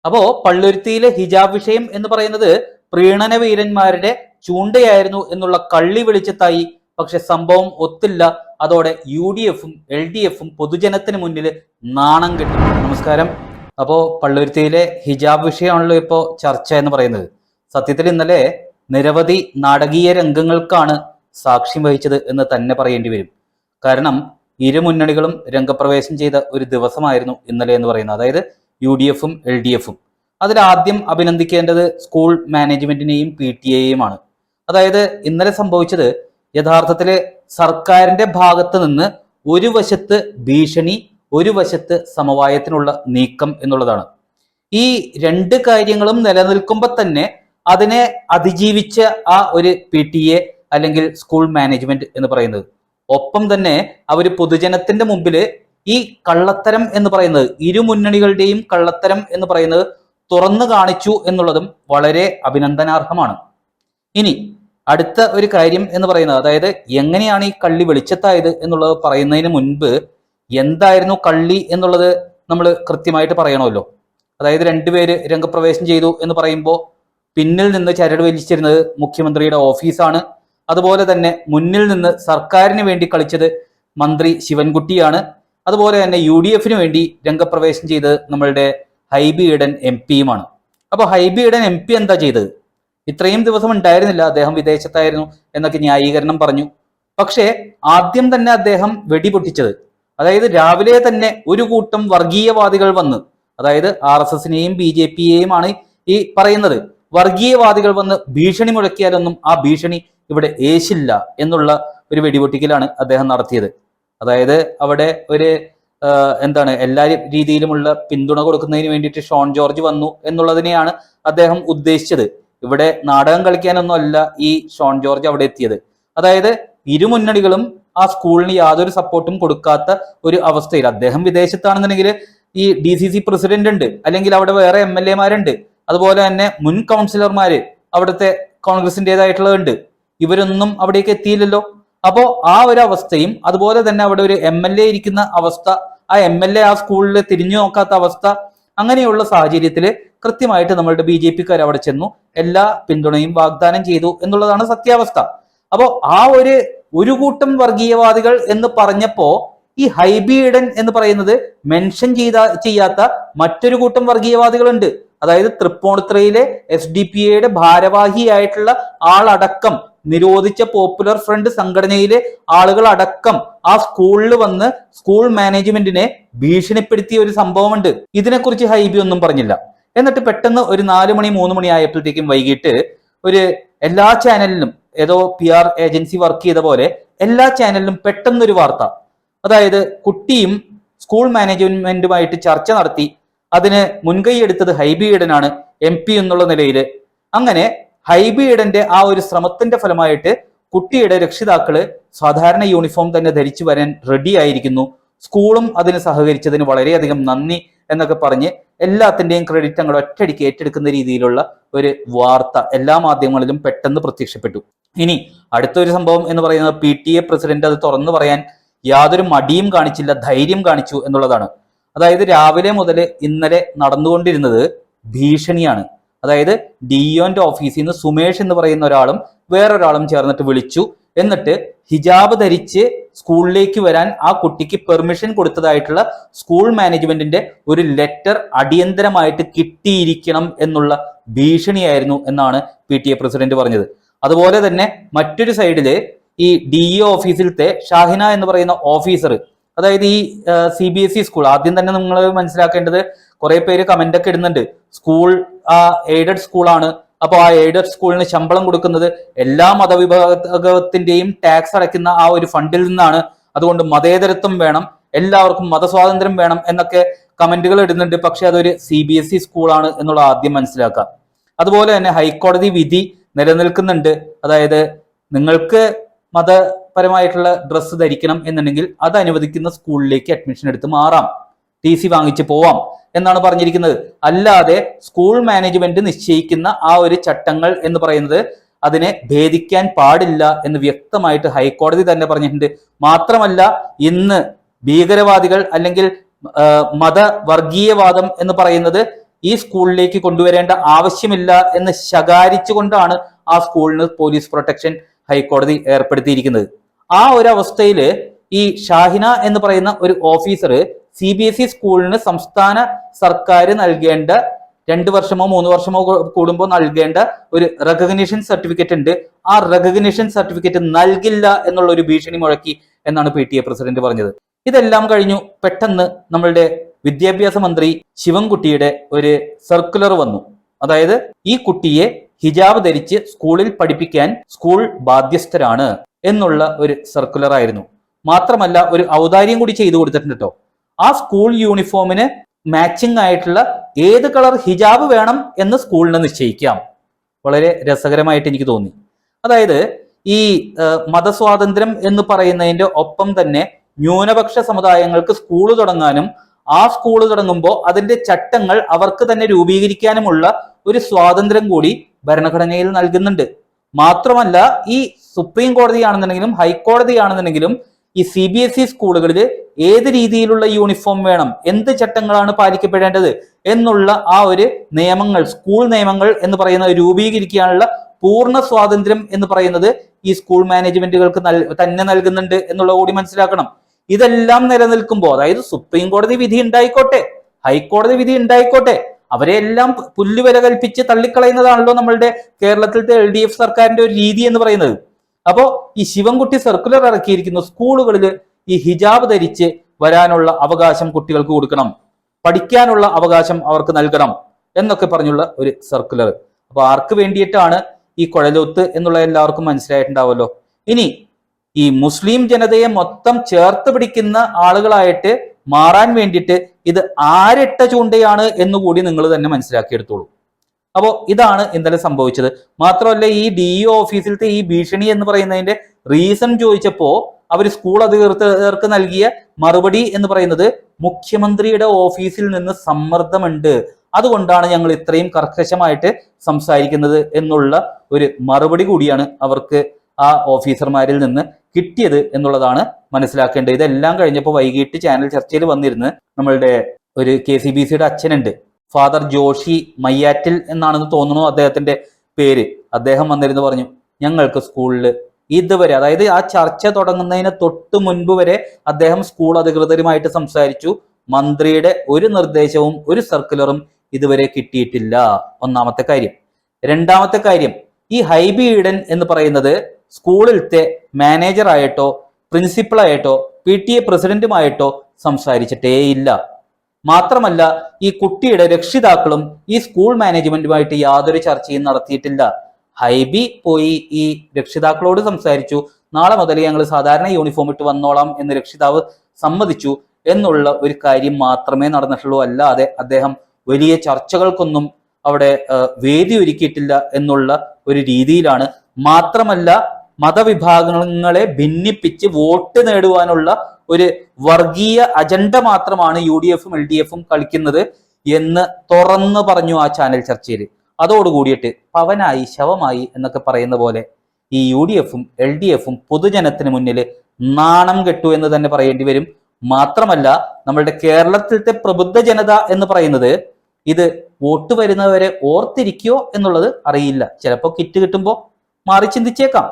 അപ്പോ പള്ളുരുത്തിയിലെ ഹിജാബ് വിഷയം എന്ന് പറയുന്നത് പ്രീണന വീരന്മാരുടെ ചൂണ്ടയായിരുന്നു എന്നുള്ള കള്ളി വെളിച്ചത്തായി. പക്ഷെ സംഭവം ഒത്തില്ല. അതോടെ UDFും LDFും പൊതുജനത്തിന് മുന്നിൽ നാണം കെട്ടു. നമസ്കാരം. അപ്പോ പള്ളുരുത്തിയിലെ ഹിജാബ് വിഷയമാണല്ലോ ഇപ്പോ ചർച്ച എന്ന് പറയുന്നത്. സത്യത്തിൽ ഇന്നലെ നിരവധി നാടകീയ രംഗങ്ങൾക്കാണ് സാക്ഷ്യം വഹിച്ചത് എന്ന് തന്നെ പറയേണ്ടി വരും. കാരണം ഇരു മുന്നണികളും രംഗപ്രവേശം ചെയ്ത ഒരു ദിവസമായിരുന്നു ഇന്നലെ എന്ന് പറയുന്നത്. അതായത് UDFും LDFും. അതിലാദ്യം അഭിനന്ദിക്കേണ്ടത് സ്കൂൾ മാനേജ്മെന്റിനെയും PTA-യുമാണ്. അതായത് ഇന്നലെ സംഭവിച്ചത് യഥാർത്ഥത്തില് സർക്കാരിന്റെ ഭാഗത്ത് നിന്ന് ഒരു വശത്ത് ഭീഷണി, ഒരു വശത്ത് സമവായത്തിനുള്ള നീക്കം എന്നുള്ളതാണ്. ഈ രണ്ട് കാര്യങ്ങളും നിലനിൽക്കുമ്പോൾ തന്നെ അതിനെ അതിജീവിച്ച ആ ഒരു PTA അല്ലെങ്കിൽ സ്കൂൾ മാനേജ്മെന്റ് എന്ന് പറയുന്നത്, ഒപ്പം തന്നെ അവര് പൊതുജനത്തിന്റെ മുമ്പില് ഈ കള്ളത്തരം എന്ന് പറയുന്നത്, ഇരു മുന്നണികളുടെയും കള്ളത്തരം എന്ന് പറയുന്നത് തുറന്നു കാണിച്ചു എന്നുള്ളതും വളരെ അഭിനന്ദനാർഹമാണ്. ഇനി അടുത്ത ഒരു കാര്യം എന്ന് പറയുന്നത്, അതായത് എങ്ങനെയാണ് ഈ കള്ളി വെളിച്ചത്തായത് എന്നുള്ളത് പറയുന്നതിന് മുൻപ് എന്തായിരുന്നു കള്ളി എന്നുള്ളത് നമ്മൾ കൃത്യമായിട്ട് പറയണമല്ലോ. അതായത് രണ്ടുപേര് രംഗപ്രവേശം ചെയ്തു എന്ന് പറയുമ്പോൾ പിന്നിൽ നിന്ന് ചരട് വലിച്ചിരുന്നത് മുഖ്യമന്ത്രിയുടെ ഓഫീസാണ്. അതുപോലെ തന്നെ മുന്നിൽ നിന്ന് സർക്കാരിന് വേണ്ടി കളിച്ചത് മന്ത്രി ശിവൻകുട്ടിയാണ്. അതുപോലെ തന്നെ UDFിന് വേണ്ടി രംഗപ്രവേശം ചെയ്തത് നമ്മളുടെ ഹൈബി ഈഡൻ MP-യുമാണ്. അപ്പൊ ഹൈബി ഈഡൻ MP എന്താ ചെയ്തത്? ഇത്രയും ദിവസം ഉണ്ടായിരുന്നില്ല, അദ്ദേഹം വിദേശത്തായിരുന്നു എന്നൊക്കെ ന്യായീകരണം പറഞ്ഞു. പക്ഷേ ആദ്യം തന്നെ അദ്ദേഹം വെടിപൊട്ടിച്ചത്, അതായത് രാവിലെ തന്നെ ഒരു കൂട്ടം വർഗീയവാദികൾ വന്ന്, അതായത് RSSനെയും BJP-യെയും ആണ് ഈ പറയുന്നത്, വർഗീയവാദികൾ വന്ന് ഭീഷണി മുഴക്കിയാലൊന്നും ആ ഭീഷണി ഇവിടെ ഏശില്ല എന്നുള്ള ഒരു വെടിപൊട്ടിക്കലാണ് അദ്ദേഹം നടത്തിയത്. അതായത് അവിടെ ഒരു എല്ലാ രീതിയിലുമുള്ള പിന്തുണ കൊടുക്കുന്നതിന് വേണ്ടിയിട്ട് ഷോൺ ജോർജ് വന്നു എന്നുള്ളതിനെയാണ് അദ്ദേഹം ഉദ്ദേശിച്ചത്. ഇവിടെ നാടകം കളിക്കാനൊന്നും അല്ല ഈ ഷോൺ ജോർജ് അവിടെ എത്തിയത്. അതായത് ഇരു മുന്നണികളും ആ സ്കൂളിന് യാതൊരു സപ്പോർട്ടും കൊടുക്കാത്ത ഒരു അവസ്ഥയിൽ, അദ്ദേഹം വിദേശത്താണെന്നുണ്ടെങ്കിൽ ഈ DCC പ്രസിഡന്റ് ഉണ്ട്, അല്ലെങ്കിൽ അവിടെ വേറെ MLA-മാരുണ്ട്, അതുപോലെ തന്നെ മുൻ കൗൺസിലർമാര് അവിടുത്തെ കോൺഗ്രസിൻ്റെതായിട്ടുള്ളതുണ്ട്. ഇവരൊന്നും അവിടേക്ക് എത്തിയില്ലല്ലോ. അപ്പോ ആ ഒരു അവസ്ഥയും, അതുപോലെ തന്നെ അവിടെ ഒരു MLA ഇരിക്കുന്ന അവസ്ഥ, ആ MLA ആ സ്കൂളിൽ തിരിഞ്ഞു നോക്കാത്ത അവസ്ഥ, അങ്ങനെയുള്ള സാഹചര്യത്തില് കൃത്യമായിട്ട് നമ്മളുടെ BJP-ക്കാർ അവിടെ ചെന്നു എല്ലാ പിന്തുണയും വാഗ്ദാനം ചെയ്തു എന്നുള്ളതാണ് സത്യാവസ്ഥ. അപ്പോ ആ ഒരു കൂട്ടം വർഗീയവാദികൾ എന്ന് പറഞ്ഞപ്പോ ഈ ഹൈബി ഈഡൻ എന്ന് പറയുന്നത് മെൻഷൻ ചെയ്യാത്ത മറ്റൊരു കൂട്ടം വർഗീയവാദികളുണ്ട്. അതായത് തൃപ്പൂണിത്തുറയിലെ SDPA-യുടെ ഭാരവാഹിയായിട്ടുള്ള ആളടക്കം, നിരോധിച്ച പോപ്പുലർ ഫ്രണ്ട് സംഘടനയിലെ ആളുകൾ അടക്കം ആ സ്കൂളിൽ വന്ന് സ്കൂൾ മാനേജ്മെന്റിനെ ഭീഷണിപ്പെടുത്തിയ ഒരു സംഭവമുണ്ട്. ഇതിനെക്കുറിച്ച് ഹൈബി ഒന്നും പറഞ്ഞില്ല. എന്നിട്ട് പെട്ടെന്ന് ഒരു 4 മണി 3 മണി ആയപ്പോഴത്തേക്കും വൈകിട്ട് ഒരു എല്ലാ ചാനലിലും, ഏതോ PR ഏജൻസി വർക്ക് ചെയ്ത പോലെ എല്ലാ ചാനലിലും പെട്ടെന്നൊരു വാർത്ത, അതായത് കുട്ടിയും സ്കൂൾ മാനേജ്മെന്റുമായിട്ട് ചർച്ച നടത്തി, അതിന് മുൻകൈ എടുത്തത് ഹൈബി ഈഡനാണ് MP എന്നുള്ള നിലയിൽ. അങ്ങനെ ഹൈബി ഈഡന്റെ ആ ഒരു ശ്രമത്തിന്റെ ഫലമായിട്ട് കുട്ടിയുടെ രക്ഷിതാക്കള് സാധാരണ യൂണിഫോം തന്നെ ധരിച്ചു വരാൻ റെഡി ആയിരിക്കുന്നു, സ്കൂളും അതിന് സഹകരിച്ചതിന് വളരെയധികം നന്ദി എന്നൊക്കെ പറഞ്ഞ് എല്ലാത്തിന്റെയും ക്രെഡിറ്റ് അങ്ങോട്ട് ഒറ്റയടിക്ക് ഏറ്റെടുക്കുന്ന രീതിയിലുള്ള ഒരു വാർത്ത എല്ലാ മാധ്യമങ്ങളിലും പെട്ടെന്ന് പ്രത്യക്ഷപ്പെട്ടു. ഇനി അടുത്തൊരു സംഭവം എന്ന് പറയുന്നത് PTA പ്രസിഡന്റ് അത് തുറന്നു പറയാൻ യാതൊരു മടിയും കാണിച്ചില്ല, ധൈര്യം കാണിച്ചു എന്നുള്ളതാണ്. അതായത് രാവിലെ മുതൽ ഇന്നലെ നടന്നുകൊണ്ടിരുന്നത് ഭീഷണിയാണ്. അതായത് DEOന്റെ ഓഫീസിൽ നിന്ന് സുമേഷ് എന്ന് പറയുന്ന ഒരാളും വേറൊരാളും ചേർന്നിട്ട് വിളിച്ചു. എന്നിട്ട് ഹിജാബ് ധരിച്ച് സ്കൂളിലേക്ക് വരാൻ ആ കുട്ടിക്ക് പെർമിഷൻ കൊടുത്തതായിട്ടുള്ള സ്കൂൾ മാനേജ്മെന്റിന്റെ ഒരു ലെറ്റർ അടിയന്തരമായിട്ട് കിട്ടിയിരിക്കണം എന്നുള്ള ഭീഷണിയായിരുന്നു എന്നാണ് PTA പ്രസിഡന്റ് പറഞ്ഞത്. അതുപോലെ തന്നെ മറ്റൊരു സൈഡില് ഈ DEO ഓഫീസിലത്തെ ഷാഹിന എന്ന് പറയുന്ന ഓഫീസർ, അതായത് ഈ CBSE സ്കൂൾ, ആദ്യം തന്നെ നിങ്ങൾ മനസ്സിലാക്കേണ്ടത്, കുറെ പേര് കമന്റ് ഒക്കെ ഇടുന്നുണ്ട്, സ്കൂൾ എയ്ഡഡ് സ്കൂളാണ്, അപ്പൊ ആ എയ്ഡഡ് സ്കൂളിന് ശമ്പളം കൊടുക്കുന്നത് എല്ലാ മതവിഭാഗത്തിന്റെയും ടാക്സ് അടയ്ക്കുന്ന ആ ഒരു ഫണ്ടിൽ നിന്നാണ്, അതുകൊണ്ട് മതേതരത്വം വേണം, എല്ലാവർക്കും മതസ്വാതന്ത്ര്യം വേണം എന്നൊക്കെ കമന്റുകൾ ഇടുന്നുണ്ട്. പക്ഷെ അതൊരു CBSE സ്കൂളാണ് എന്നുള്ള ആദ്യം മനസ്സിലാക്കുക. അതുപോലെ തന്നെ ഹൈക്കോടതി വിധി നിലനിൽക്കുന്നുണ്ട്, അതായത് നിങ്ങൾക്ക് മതപരമായിട്ടുള്ള ഡ്രസ്സ് ധരിക്കണം എന്നുണ്ടെങ്കിൽ അത് അനുവദിക്കുന്ന സ്കൂളിലേക്ക് അഡ്മിഷൻ എടുത്ത് മാറാം, TC വാങ്ങിച്ച് പോവാം എന്നാണ് പറഞ്ഞിരിക്കുന്നത്. അല്ലാതെ സ്കൂൾ മാനേജ്മെന്റ് നിശ്ചയിക്കുന്ന ആ ഒരു ചട്ടങ്ങൾ എന്ന് പറയുന്നത് അതിനെ ഭേദിക്കാൻ പാടില്ല എന്ന് വ്യക്തമായിട്ട് ഹൈക്കോടതി തന്നെ പറഞ്ഞിട്ടുണ്ട്. മാത്രമല്ല ഇന്ന് ഭീകരവാദികൾ അല്ലെങ്കിൽ മതവർഗീയവാദം എന്ന് പറയുന്നത് ഈ സ്കൂളിലേക്ക് കൊണ്ടുവരേണ്ട ആവശ്യമില്ല എന്ന് ശകാരിച്ചുകൊണ്ടാണ് ആ സ്കൂളിന് പോലീസ് പ്രൊട്ടക്ഷൻ ഹൈക്കോടതി ഏർപ്പെടുത്തിയിരിക്കുന്നത്. ആ ഒരു അവസ്ഥയിൽ ഈ ഷാഹിന എന്ന് പറയുന്ന ഒരു ഓഫീസർ CBSE സ്കൂളിന് സംസ്ഥാന സർക്കാർ നൽകേണ്ട 2 വർഷമോ 3 വർഷമോ കൂടുമ്പോൾ നൽകേണ്ട ഒരു റെക്കഗ്നിഷൻ സർട്ടിഫിക്കറ്റ് ഉണ്ട്. ആ റെക്കഗ്നിഷൻ സർട്ടിഫിക്കറ്റ് നൽകില്ല എന്നുള്ള ഒരു ഭീഷണി മുഴക്കി എന്നാണ് PTA പ്രസിഡന്റ് പറഞ്ഞത്. ഇതെല്ലാം കഴിഞ്ഞു പെട്ടെന്ന് നമ്മളുടെ വിദ്യാഭ്യാസ മന്ത്രി ശിവൻകുട്ടിയുടെ ഒരു സർക്കുലർ വന്നു. അതായത് ഈ കുട്ടിയെ ഹിജാബ് ധരിച്ച് സ്കൂളിൽ പഠിപ്പിക്കാൻ സ്കൂൾ ബാധ്യസ്ഥരാണ് എന്നുള്ള ഒരു സർക്കുലർ ആയിരുന്നു. മാത്രമല്ല ഒരു ഔദാര്യം കൂടി ചെയ്തു കൊടുത്തിട്ടുണ്ട് കേട്ടോ. ആ സ്കൂൾ യൂണിഫോമിന് മാച്ചിങ് ആയിട്ടുള്ള ഏത് കളർ ഹിജാബ് വേണം എന്ന് സ്കൂളിന് നിശ്ചയിക്കാം. വളരെ രസകരമായിട്ട് എനിക്ക് തോന്നി. അതായത് ഈ മതസ്വാതന്ത്ര്യം എന്ന് പറയുന്നതിന്റെ ഒപ്പം തന്നെ ന്യൂനപക്ഷ സമുദായങ്ങൾക്ക് സ്കൂൾ തുടങ്ങാനും ആ സ്കൂൾ തുടങ്ങുമ്പോൾ അതിന്റെ ചട്ടങ്ങൾ അവർക്ക് തന്നെ രൂപീകരിക്കാനുമുള്ള ഒരു സ്വാതന്ത്ര്യം കൂടി ഭരണഘടനയിൽ നൽകുന്നുണ്ട്. മാത്രമല്ല ഈ സുപ്രീം കോടതിയാണെന്നുണ്ടെങ്കിലും ഹൈക്കോടതിയാണെന്നുണ്ടെങ്കിലും ഈ CBSE സ്കൂളുകളിൽ ഏത് രീതിയിലുള്ള യൂണിഫോം വേണം, എന്ത് ചട്ടങ്ങളാണ് പാലിക്കപ്പെടേണ്ടത് എന്നുള്ള ആ ഒരു നിയമങ്ങൾ, സ്കൂൾ നിയമങ്ങൾ എന്ന് പറയുന്നത് രൂപീകരിക്കാനുള്ള പൂർണ്ണ സ്വാതന്ത്ര്യം എന്ന് പറയുന്നത് ഈ സ്കൂൾ മാനേജ്മെന്റുകൾക്ക് തന്നെ നൽകുന്നുണ്ട് എന്നുള്ളത് കൂടി മനസ്സിലാക്കണം. ഇതെല്ലാം നിലനിൽക്കുമ്പോൾ, അതായത് സുപ്രീം കോടതി വിധി ഉണ്ടായിക്കോട്ടെ, ഹൈക്കോടതി വിധി ഉണ്ടായിക്കോട്ടെ, അവരെ എല്ലാം പുല്ലുവില കൽപ്പിച്ച് തള്ളിക്കളയുന്നതാണല്ലോ നമ്മളുടെ കേരളത്തിലത്തെ LDF സർക്കാരിന്റെ ഒരു രീതി എന്ന് പറയുന്നത്. അപ്പോ ഈ ശിവൻകുട്ടി സർക്കുലർ ഇറക്കിയിരിക്കുന്നു, സ്കൂളുകളിൽ ഈ ഹിജാബ് ധരിച്ച് വരാനുള്ള അവകാശം കുട്ടികൾക്ക് കൊടുക്കണം, പഠിക്കാനുള്ള അവകാശം അവർക്ക് നൽകണം എന്നൊക്കെ പറഞ്ഞുള്ള ഒരു സർക്കുലർ. അപ്പൊ ആർക്ക് വേണ്ടിയിട്ടാണ് ഈ കുഴലൊത്ത് എന്നുള്ള എല്ലാവർക്കും മനസ്സിലായിട്ടുണ്ടാവുമല്ലോ. ഇനി ഈ മുസ്ലിം ജനതയെ മൊത്തം ചേർത്ത് പിടിക്കുന്ന ആളുകളായിട്ട് മാറാൻ വേണ്ടിയിട്ട് ഇത് ആരിട്ട ചൂണ്ടയാണ് എന്നുകൂടി നിങ്ങൾ തന്നെ മനസ്സിലാക്കിയെടുത്തോളൂ. അപ്പോൾ ഇതാണ് ഇന്നലെ സംഭവിച്ചത്. മാത്രമല്ല ഈ DEO ഓഫീസിലത്തെ ഈ ഭീഷണി എന്ന് പറയുന്നതിന്റെ റീസൺ ചോദിച്ചപ്പോ അവർ സ്കൂൾ അധികൃതർക്ക് നൽകിയ മറുപടി എന്ന് പറയുന്നത് മുഖ്യമന്ത്രിയുടെ ഓഫീസിൽ നിന്ന് സമ്മർദ്ദമുണ്ട്, അതുകൊണ്ടാണ് ഞങ്ങൾ ഇത്രയും കർക്കശമായിട്ട് സംസാരിക്കുന്നത് എന്നുള്ള ഒരു മറുപടി കൂടിയാണ് അവർക്ക് ആ ഓഫീസർമാരിൽ നിന്ന് കിട്ടിയത് എന്നുള്ളതാണ് മനസ്സിലാക്കേണ്ടത്. ഇതെല്ലാം കഴിഞ്ഞപ്പോൾ വൈകിട്ട് ചാനൽ ചർച്ചയിൽ വന്നിരുന്ന് നമ്മളുടെ ഒരു KCBCയുടെ അച്ഛനുണ്ട്, ഫാദർ ജോഷി മയ്യാറ്റിൽ എന്നാണെന്ന് തോന്നുന്നു അദ്ദേഹത്തിന്റെ പേര്. അദ്ദേഹം വന്നിരുന്ന് പറഞ്ഞു, ഞങ്ങൾക്ക് സ്കൂളിൽ ഇതുവരെ, അതായത് ആ ചർച്ച തുടങ്ങുന്നതിന് തൊട്ട് മുൻപ് വരെ അദ്ദേഹം സ്കൂൾ അധികൃതരുമായിട്ട് സംസാരിച്ചു, മന്ത്രിയുടെ ഒരു നിർദ്ദേശവും ഒരു സർക്കുലറും ഇതുവരെ കിട്ടിയിട്ടില്ല. ഒന്നാമത്തെ കാര്യം. രണ്ടാമത്തെ കാര്യം, ഈ ഹൈബി ഈഡൻ എന്ന് പറയുന്നത് സ്കൂളിലത്തെ മാനേജറായിട്ടോ പ്രിൻസിപ്പളായിട്ടോ PTA പ്രസിഡന്റുമായിട്ടോ സംസാരിച്ചിട്ടേ ഇല്ല. മാത്രമല്ല ഈ കുട്ടിയുടെ രക്ഷിതാക്കളും ഈ സ്കൂൾ മാനേജ്മെന്റുമായിട്ട് യാതൊരു ചർച്ചയും നടത്തിയിട്ടില്ല. ഹൈബി പോയി ഈ രക്ഷിതാക്കളോട് സംസാരിച്ചു, നാളെ മുതൽ ഞങ്ങൾ സാധാരണ യൂണിഫോം ഇട്ട് വന്നോളാം എന്ന് രക്ഷിതാവ് സമ്മതിച്ചു എന്നുള്ള ഒരു കാര്യം മാത്രമേ നടന്നിട്ടുള്ളൂ. അല്ലാതെ അദ്ദേഹം വലിയ ചർച്ചകൾക്കൊന്നും അവിടെ വേദി ഒരുക്കിയിട്ടില്ല എന്നുള്ള ഒരു രീതിയിലാണ്. മാത്രമല്ല മതവിഭാഗങ്ങളെ ഭിന്നിപ്പിച്ച് വോട്ട് നേടുവാനുള്ള ഒരു വർഗീയ അജണ്ട മാത്രമാണ് UDFും LDFും കളിക്കുന്നത് എന്ന് തുറന്നു പറഞ്ഞു ആ ചാനൽ ചർച്ചയിൽ. അതോടുകൂടിയിട്ട് പവനായി ശവമായി എന്നൊക്കെ പറയുന്ന പോലെ ഈ UDFും LDFും പൊതുജനത്തിന് മുന്നിൽ നാണം കെട്ടു എന്ന് തന്നെ പറയേണ്ടി വരും. മാത്രമല്ല നമ്മളുടെ കേരളത്തിലത്തെ പ്രബുദ്ധ ജനത എന്ന് പറയുന്നത് ഇത് വോട്ട് വരുന്നവരെ ഓർത്തിരിക്കോ എന്നുള്ളത് അറിയില്ല. ചിലപ്പോൾ കിറ്റ് കിട്ടുമ്പോൾ മാറി ചിന്തിച്ചേക്കാം.